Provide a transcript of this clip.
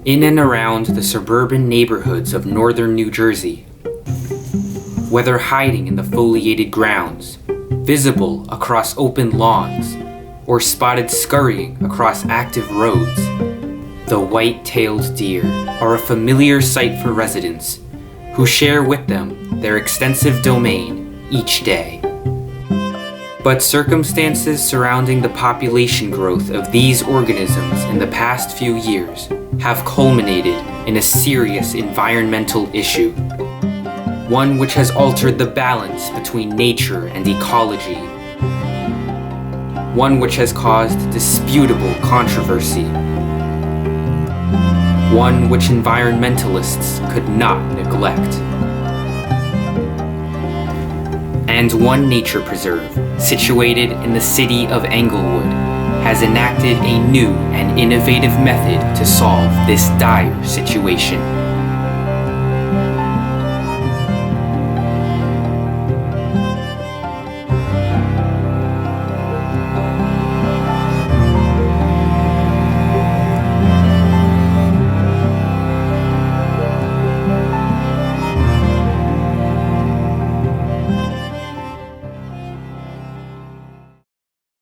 in and around the suburban neighborhoods of northern New Jersey. Whether hiding in the foliated grounds, visible across open lawns, or spotted scurrying across active roads, the white-tailed deer are a familiar sight for residents who share with them their extensive domain each day. But circumstances surrounding the population growth of these organisms in the past few years have culminated in a serious environmental issue, one which has altered the balance between nature and ecology, one which has caused disputable controversy, one which environmentalists could not neglect. And one nature preserve, situated in the city of Englewood, has enacted a new and innovative method to solve this dire situation.